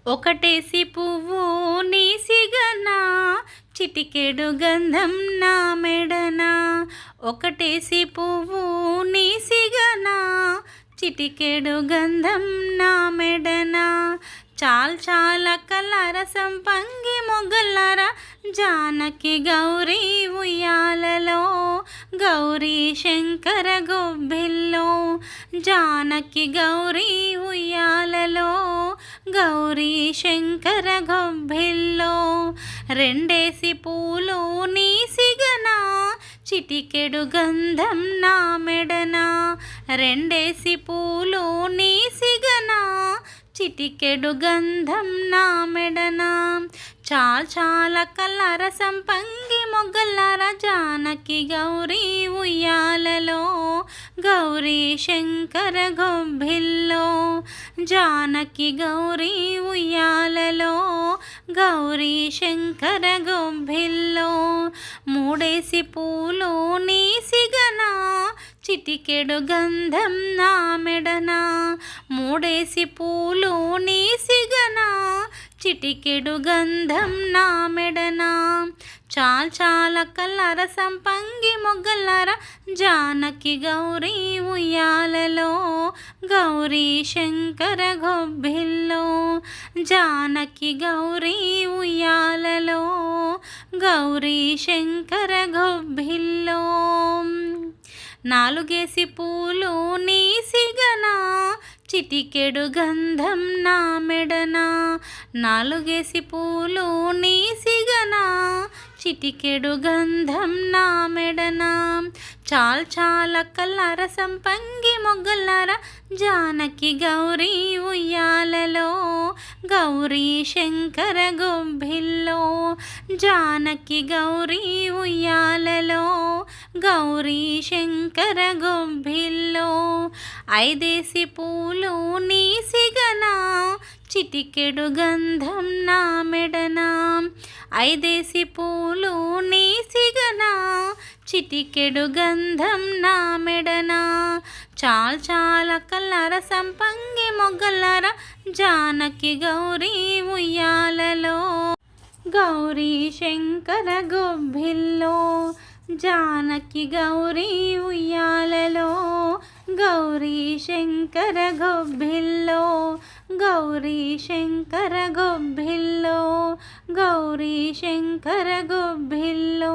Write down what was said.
ఒకటేసి పువ్వు నీసిగనా, చిటికెడు గంధం నా మెడనా. ఒకటేసి పువ్వు నీసిగనా, చిటికెడు గంధం నా మెడనా. చాల కలరసం పంగి మొగలర, జానకి గౌరీ ఉయ్యాలలో, గౌరీ శంకర గొబ్బిల్లో. జానకి గౌరీ ఉయ్యాలలో, గౌరీ శంకర గొబ్బిల్లో. రెండేసి పూలు నీసిగనా, చిటికెడు గంధం నా మెడనా. రెండేసి పూలు నీసిగనా, చిటికెడు గంధం నా మెడనా. చాల కలరసం పంగి మొగలర, జానకి గౌరీ ఉయ్యాలలో, గౌరీ శంకర గొబ్బిల్లో. జానకి గౌరీ ఉయ్యాలలో, గౌరీ శంకర గొబ్బిల్లో. మూడేసి పూలు నీసిగనా, చిటికెడు గంధం నా మెడనా. మూడేసి పూలు నీసిగనా, చిటికెడు గంధం నా మెడనా. చాల కలరసం పంగి మొగలర, జానకి గౌరీ ఉయ్యాలలో, గౌరీ శంకర గొబ్బిల్లో. జానకి గౌరీ ఉయ్యాలలో, గౌరీ శంకర గొబ్బిల్లో. నాలుగేసి పూలు నీసిగనా, చిటికెడు గంధం నా మెడనా. నాలుగేసి పూలు నీసిగనా, చిటికెడు గంధం నా మెడనా. చాల కలరసం పంగి మొగలర, జానకి గౌరీ ఉయ్యాలలో, గౌరీ శంకర గొబ్బిల్లో. జానకి గౌరీ ఉయ్యాలలో, గౌరీ శంకర గొబ్బిల్లో. ఐదేసి పూలు నీసిగనా, చిటికెడు గంధం నా మెడనా. ఐదేసి పూలు నీసిగనా, చిటికెడు గంధం నా మెడనా. చాల కలరసం పంగి మొగలర, జానకి గౌరీ ఉయ్యాలలో, గౌరీ శంకర గొబ్బిల్లో. జానకి గౌరీ ఉయ్యాలలో, గౌరీ శంకర గొబ్బిల్లో. గౌరీ శంకర గొబ్బిల్లో, గౌరీ శంకర గొబ్బిల్లో.